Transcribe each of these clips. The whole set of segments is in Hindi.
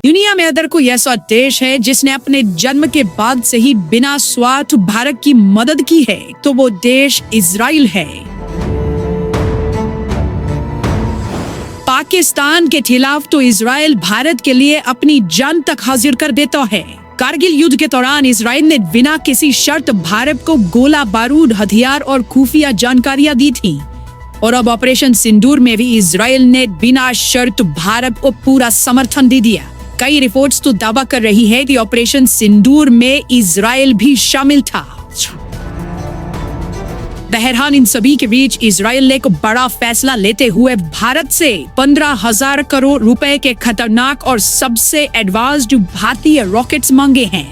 दुनिया में अगर कोई ऐसा देश है जिसने अपने जन्म के बाद से ही बिना स्वार्थ भारत की मदद की है तो वो देश इजराइल है। पाकिस्तान के खिलाफ तो इजराइल भारत के लिए अपनी जान तक हाजिर कर देता है। कारगिल युद्ध के दौरान इजराइल ने बिना किसी शर्त भारत को गोला बारूद, हथियार और खुफिया जानकारियां दी थी और अब ऑपरेशन सिंदूर में भी इजराइल ने बिना शर्त भारत को पूरा समर्थन दे दिया। कई रिपोर्ट्स तो दावा कर रही है कि ऑपरेशन सिंदूर में इजराइल भी शामिल था। बहरहाल इन सभी के बीच इजराइल ने एक बड़ा फैसला लेते हुए भारत से 15,000 करोड़ रुपए के खतरनाक और सबसे एडवांस्ड भारतीय रॉकेट्स मांगे हैं।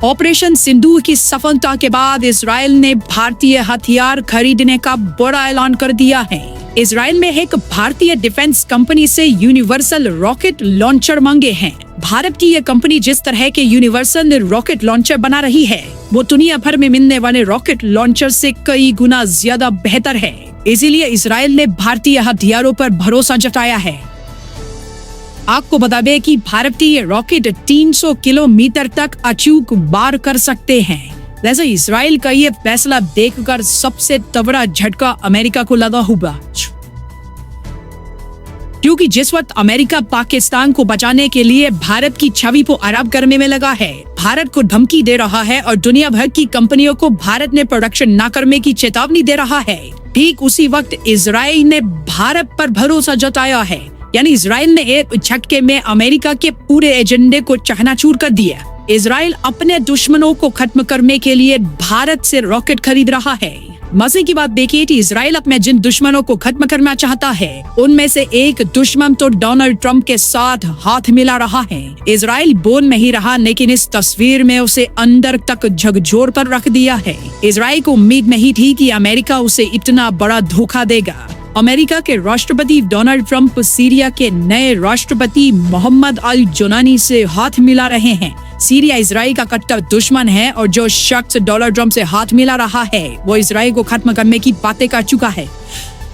ऑपरेशन सिंदूर की सफलता के बाद इजराइल ने भारतीय हथियार खरीदने का बड़ा ऐलान कर दिया है। इजराइल में एक भारतीय डिफेंस कंपनी से यूनिवर्सल रॉकेट लॉन्चर मांगे हैं। भारत की यह कंपनी जिस तरह के यूनिवर्सल रॉकेट लॉन्चर बना रही है वो दुनिया भर में मिलने वाले रॉकेट लॉन्चर से कई गुना ज्यादा बेहतर है। इसीलिए इजराइल ने भारतीय हथियारों पर भरोसा जताया है। आपको बता दें कि भारतीय रॉकेट 300 किलोमीटर तक अचूक वार कर सकते हैं। वैसे इजराइल का ये फैसला देखकर सबसे तगड़ा झटका अमेरिका को लगा होगा, क्योंकि जिस वक्त अमेरिका पाकिस्तान को बचाने के लिए भारत की छवि को खराब करने में लगा है, भारत को धमकी दे रहा है और दुनिया भर की कंपनियों को भारत में प्रोडक्शन न करने की चेतावनी दे रहा है, ठीक उसी वक्त इजराइल ने भारत पर भरोसा जताया है। यानी इजराइल ने एक झटके में अमेरिका के पूरे एजेंडे को चकनाचूर कर दिया। इजराइल अपने दुश्मनों को खत्म करने के लिए भारत से रॉकेट खरीद रहा है। मजे की बात देखिए कि इजराइल अपने जिन दुश्मनों को खत्म करना चाहता है उनमें से एक दुश्मन तो डोनाल्ड ट्रंप के साथ हाथ मिला रहा है। इजराइल बोल नहीं रहा लेकिन इस तस्वीर में उसे अंदर तक झकझोर कर रख दिया है। इजराइल को उम्मीद नहीं थी कि अमेरिका उसे इतना बड़ा धोखा देगा। अमेरिका के राष्ट्रपति डोनाल्ड ट्रंप सीरिया के नए राष्ट्रपति मोहम्मद अल जोनानी से हाथ मिला रहे हैं। सीरिया इजराइल का कट्टर दुश्मन है और जो शख्स डोनाल्ड ट्रंप से हाथ मिला रहा है वो इजराइल को खत्म करने की बातें कर चुका है।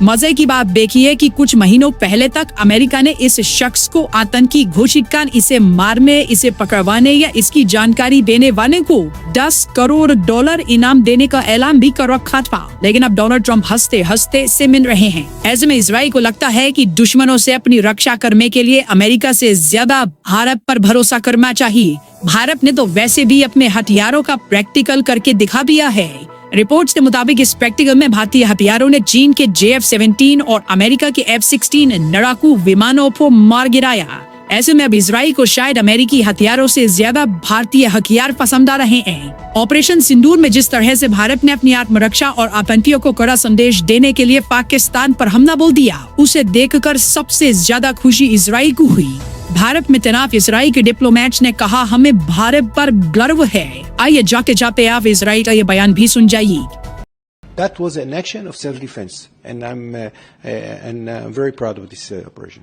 मजे की बात देखिए कि कुछ महीनों पहले तक अमेरिका ने इस शख्स को आतंकी घोषित कर इसे मारने, इसे पकड़वाने या इसकी जानकारी देने वाले को $10 करोड़ इनाम देने का ऐलान भी कर रखा था। लेकिन अब डोनाल्ड ट्रंप हंसते हंसते से मिल रहे हैं। ऐसे में इजराइल को लगता है कि दुश्मनों से अपनी रक्षा करने के लिए अमेरिका से ज्यादा भारत पर भरोसा करना चाहिए। भारत ने तो वैसे भी अपने हथियारों का प्रैक्टिकल करके दिखा दिया है। रिपोर्ट्स के मुताबिक इस प्रैक्टिकल में भारतीय हथियारों ने चीन के JF-17 और अमेरिका के F-16 लड़ाकू विमानों को मार गिराया। ऐसे में अब इजराइल को शायद अमेरिकी हथियारों से ज्यादा भारतीय हथियार पसंद आ रहे हैं। ऑपरेशन सिंदूर में जिस तरह से भारत ने अपनी आत्मरक्षा और आतंकियों को कड़ा संदेश देने के लिए पाकिस्तान पर हमला बोल दिया, उसे देखकर सबसे ज्यादा खुशी इजराइल को हुई। भारत में तैनात इजराइल के डिप्लोमेट्स ने कहा हमें भारत पर गर्व है। आइए जाते जाते आप इजराइल का ये बयान भी सुन जाइए। That was an action of self-defense, and I'm very proud of this operation.